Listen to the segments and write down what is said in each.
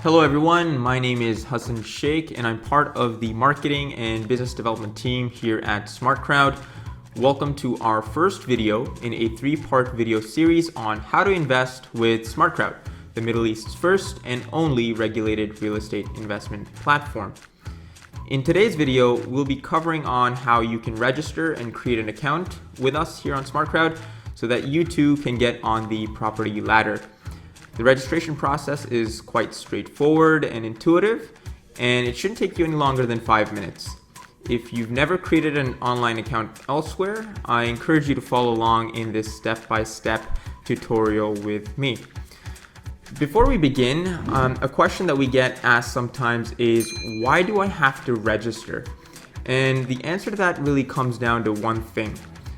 Hello everyone, my name is Hassan Sheikh and I'm part of the marketing and business development team here at SmartCrowd. Welcome to our first video in a 3-part video series on how to invest with SmartCrowd, the Middle East's first and only regulated real estate investment platform. In today's video, we'll be covering on how you can register and create an account with us here on SmartCrowd so that you too can get on the property ladder. The registration process is quite straightforward and intuitive, and it shouldn't take you any longer than 5 minutes. If you've never created an online account elsewhere, I encourage you to follow along in this step-by-step tutorial with me. Before we begin, a question that we get asked sometimes is, why do I have to register? And the answer to that really comes down to one thing.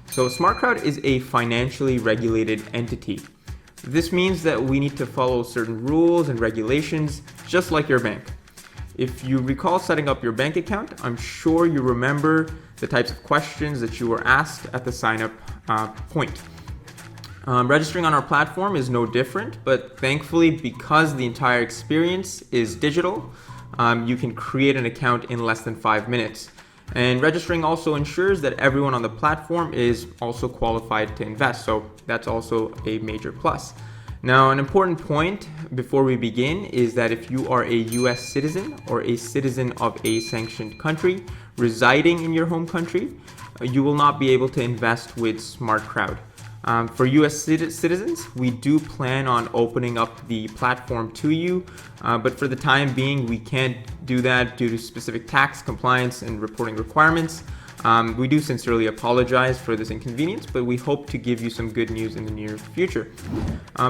So SmartCrowd is a financially regulated entity. This means that we need to follow certain rules and regulations, just like your bank. If you recall setting up your bank account, I'm sure you remember the types of questions that you were asked at the sign-up point. Registering on our platform is no different, but thankfully, because the entire experience is digital, you can create an account in less than 5 minutes. And registering also ensures that everyone on the platform is also qualified to invest, so that's also a major plus. Now, an important point before we begin is that if you are a US citizen or a citizen of a sanctioned country residing in your home country, you will not be able to invest with SmartCrowd. For US citizens, we do plan on opening up the platform to you, but for the time being, we can't do that due to specific tax, compliance, and reporting requirements. We do sincerely apologize for this inconvenience, but we hope to give you some good news in the near future.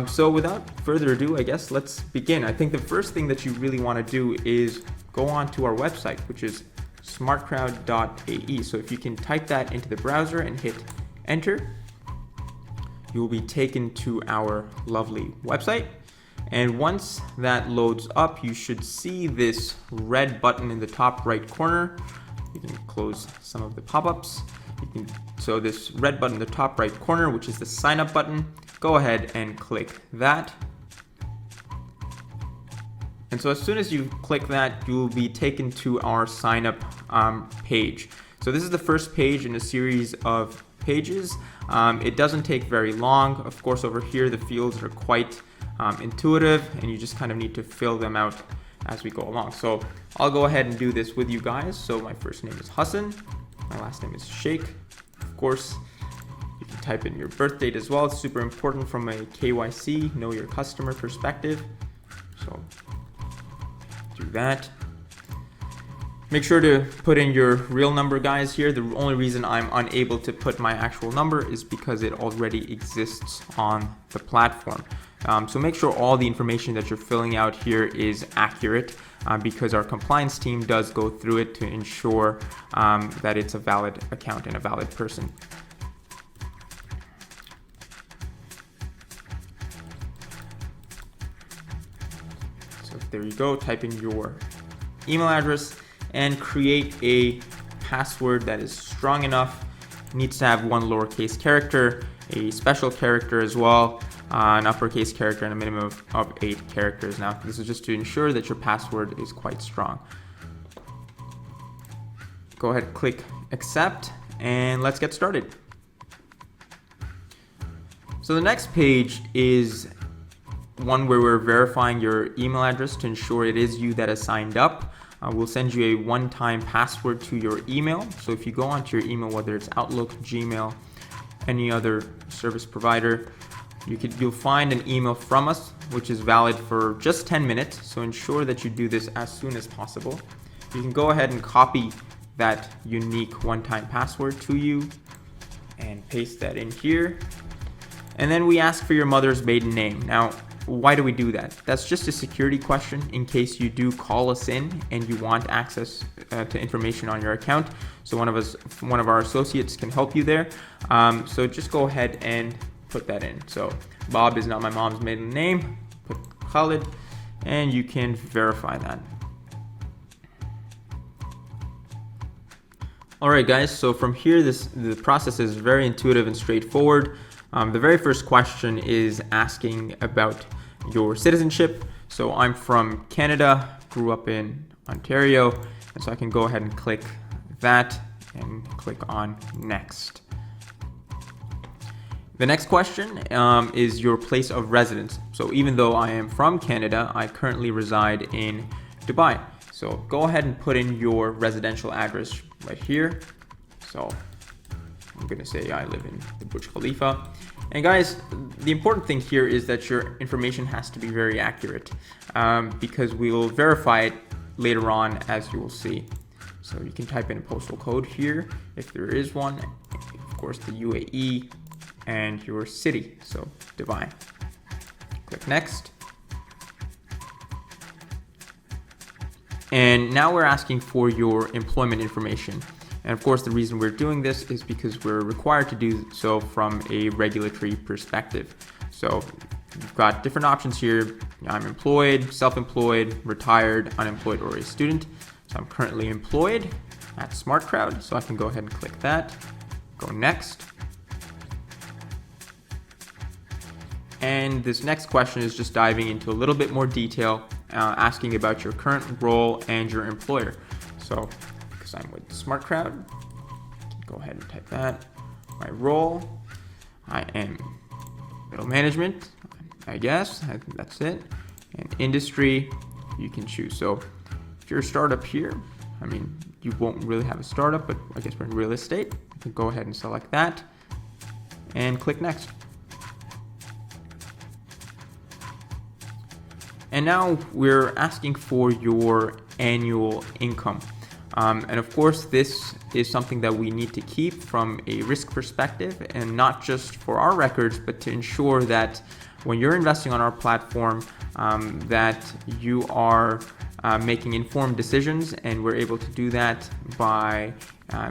So without further ado, I guess let's begin. I think the first thing that you really want to do is go on to our website, which is smartcrowd.ae. So if you can type that into the browser and hit enter, you will be taken to our lovely website. And once that loads up, you should see this red button in the top right corner. You can close some of the pop-ups. So this red button in the top right corner, which is the sign up button, go ahead and click that. And so as soon as you click that, you will be taken to our sign up page. So this is the first page in a series of pages. It doesn't take very long. Of course, over here, the fields are quite intuitive and you just kind of need to fill them out as we go along. So I'll go ahead and do this with you guys. So my first name is Hassan. My last name is Sheikh. Of course, you can type in your birth date as well. It's super important from a KYC, know your customer perspective. So do that. Make sure to put in your real number, guys, here. The only reason I'm unable to put my actual number is because it already exists on the platform. So make sure all the information that you're filling out here is accurate because our compliance team does go through it to ensure that it's a valid account and a valid person. So there you go. Type in your email address and create a password that is strong enough. It needs to have one lowercase character, a special character as well, an uppercase character, and a minimum of 8 characters. Now, this is just to ensure that your password is quite strong. Go ahead, click accept, and let's get started. So the next page is one where we're verifying your email address to ensure it is you that has signed up. We'll send you a one-time password to your email. So if you go onto your email, whether it's Outlook, Gmail, any other service provider, you'll find an email from us, which is valid for just 10 minutes. So ensure that you do this as soon as possible. You can go ahead and copy that unique one-time password to you and paste that in here. And then we ask for your mother's maiden name. Now, why do we do that? That's just a security question in case you do call us in and you want access to information on your account. So one of our associates can help you there. So just go ahead and put that in. So Bob is not my mom's maiden name. Put Khalid, and you can verify that. All right, guys. So from here, the process is very intuitive and straightforward. The very first question is asking about your citizenship. So I'm from Canada, grew up in Ontario, and so I can go ahead and click that and click on next. The next question is your place of residence. So even though I am from Canada, I currently reside in Dubai. So go ahead and put in your residential address right here. So I'm gonna say I live in the Burj Khalifa. And guys, the important thing here is that your information has to be very accurate because we will verify it later on, as you will see. So you can type in a postal code here if there is one, of course the UAE, and your city, so Dubai. Click next. And now we're asking for your employment information. And of course, the reason we're doing this is because we're required to do so from a regulatory perspective. So you've got different options here. I'm employed, self-employed, retired, unemployed, or a student. So I'm currently employed at SmartCrowd, so I can go ahead and click that. Go next. And this next question is just diving into a little bit more detail, asking about your current role and your employer. So because I'm with SmartCrowd, go ahead and type that. My role, I am middle management, I guess, that's it. And industry, you can choose. So if you're a startup here, I mean, you won't really have a startup, but I guess we're in real estate. You can go ahead and select that and click next. And now we're asking for your annual income. And of course, this is something that we need to keep from a risk perspective, and not just for our records, but to ensure that when you're investing on our platform, that you are making informed decisions, and we're able to do that by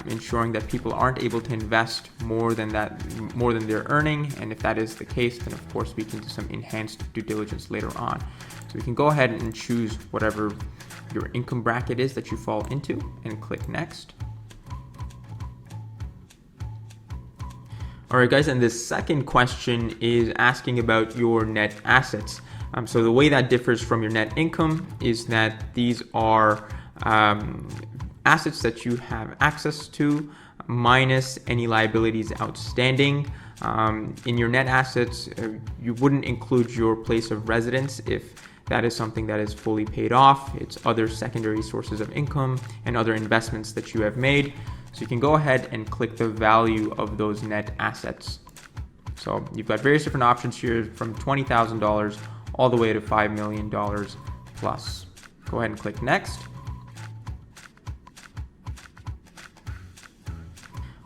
ensuring that people aren't able to invest more than they're earning. And if that is the case, then of course we can do some enhanced due diligence later on. So you can go ahead and choose whatever your income bracket is that you fall into and click next. All right, guys, and this second question is asking about your net assets. So the way that differs from your net income is that these are assets that you have access to minus any liabilities outstanding. In your net assets, you wouldn't include your place of residence if that is something that is fully paid off. It's other secondary sources of income and other investments that you have made. So you can go ahead and click the value of those net assets. So you've got various different options here from $20,000 all the way to $5 million plus. Go ahead and click next.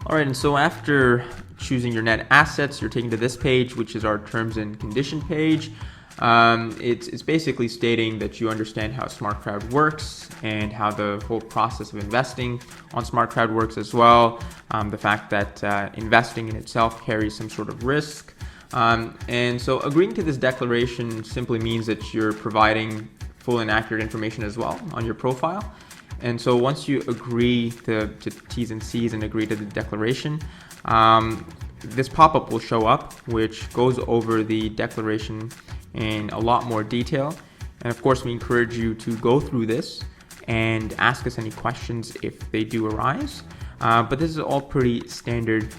All right, and so after choosing your net assets, you're taken to this page, which is our terms and condition page. It's basically stating that you understand how SmartCrowd works and how the whole process of investing on SmartCrowd works as well. The fact that investing in itself carries some sort of risk. And so agreeing to this declaration simply means that you're providing full and accurate information as well on your profile. And so once you agree to T's and C's and agree to the declaration, this pop-up will show up, which goes over the declaration in a lot more detail. And of course, we encourage you to go through this and ask us any questions if they do arise. But this is all pretty standard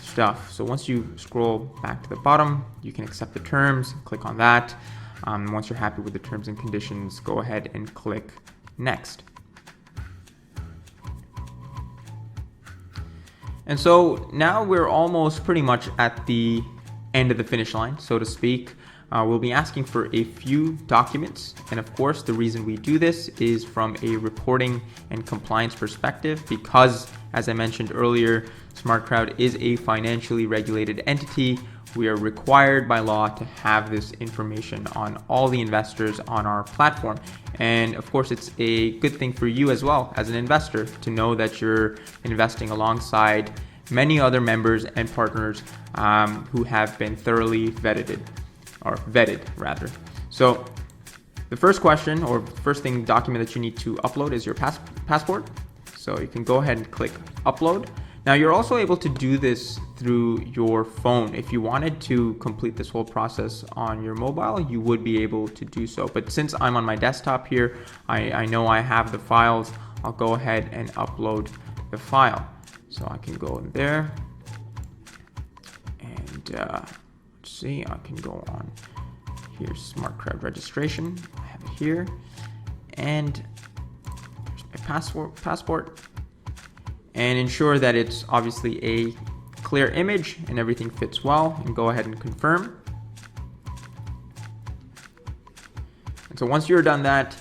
stuff. So once you scroll back to the bottom, you can accept the terms, click on that. Once you're happy with the terms and conditions, go ahead and click next. And so now we're almost pretty much at the end of the finish line, so to speak. We'll be asking for a few documents. And of course, the reason we do this is from a reporting and compliance perspective, because as I mentioned earlier, SmartCrowd is a financially regulated entity. We are required by law to have this information on all the investors on our platform. And of course, it's a good thing for you as well as an investor to know that you're investing alongside many other members and partners who have been thoroughly vetted. So the first question, or first document that you need to upload is your passport. So you can go ahead and click upload. Now you're also able to do this through your phone. If you wanted to complete this whole process on your mobile, you would be able to do so. But since I'm on my desktop here, I know I have the files. I'll go ahead and upload the file. So I can go in there and let's see, I can go on here's SmartCrowd registration. I have it here, and here's my passport, and ensure that it's obviously a clear image and everything fits well, and go ahead and confirm. And so once you're done that,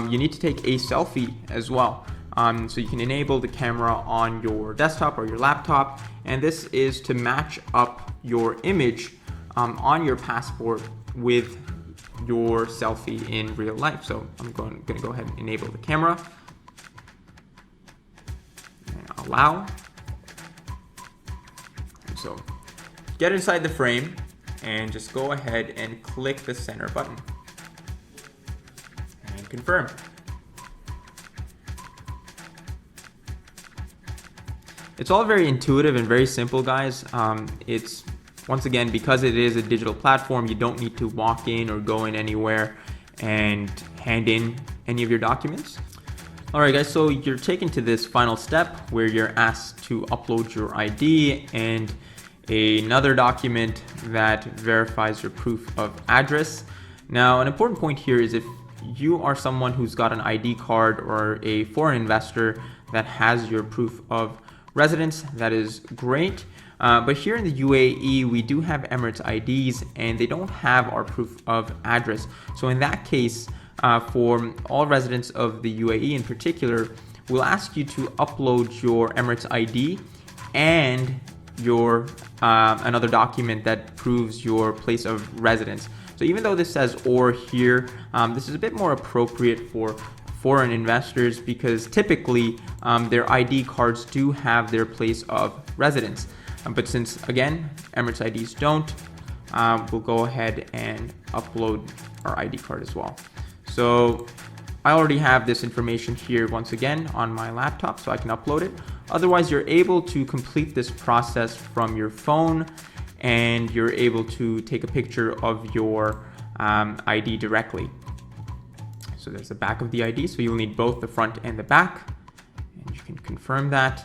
you need to take a selfie as well. So you can enable the camera on your desktop or your laptop, and this is to match up your image on your passport with your selfie in real life. So I'm going to go ahead and enable the camera and allow. And so get inside the frame and just go ahead and click the center button and confirm. It's all very intuitive and very simple, guys. It's once again, because it is a digital platform, you don't need to walk in or go in anywhere and hand in any of your documents. All right, guys, so you're taken to this final step where you're asked to upload your ID and another document that verifies your proof of address. Now, an important point here is if you are someone who's got an ID card or a foreign investor that has your proof of residence, that is great. But here in the UAE, we do have Emirates IDs and they don't have our proof of address. So in that case, for all residents of the UAE in particular, we'll ask you to upload your Emirates ID and your another document that proves your place of residence. So even though this says or here, this is a bit more appropriate for foreign investors because typically their ID cards do have their place of residence. But since, again, Emirates IDs don't, we'll go ahead and upload our ID card as well. So I already have this information here once again on my laptop, so I can upload it. Otherwise, you're able to complete this process from your phone, and you're able to take a picture of your ID directly. So there's the back of the ID, so you'll need both the front and the back, and you can confirm that.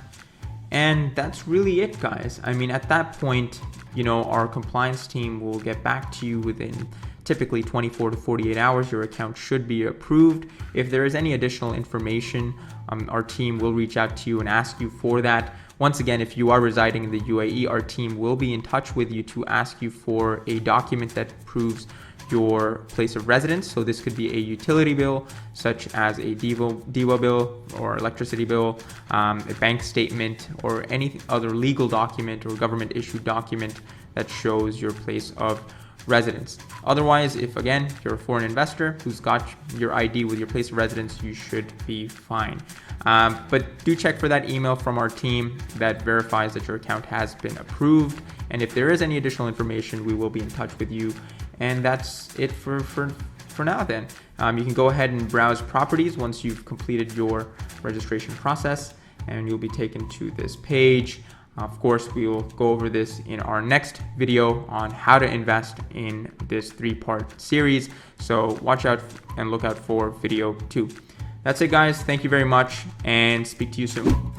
And that's really it, guys. I mean, at that point, you know, our compliance team will get back to you within typically 24 to 48 hours. Your account should be approved. If there is any additional information, our team will reach out to you and ask you for that. Once again, if you are residing in the UAE, our team will be in touch with you to ask you for a document that proves your place of residence. So this could be a utility bill, such as a DEWA bill or electricity bill, a bank statement, or any other legal document or government issued document that shows your place of residence. Otherwise, if again, you're a foreign investor who's got your ID with your place of residence, you should be fine. But do check for that email from our team that verifies that your account has been approved. And if there is any additional information, we will be in touch with you. And that's it for now then. You can go ahead and browse properties once you've completed your registration process, and you'll be taken to this page. Of course, we will go over this in our next video on how to invest in this 3-part series. So watch out and look out for video 2. That's it, guys. Thank you very much, and speak to you soon.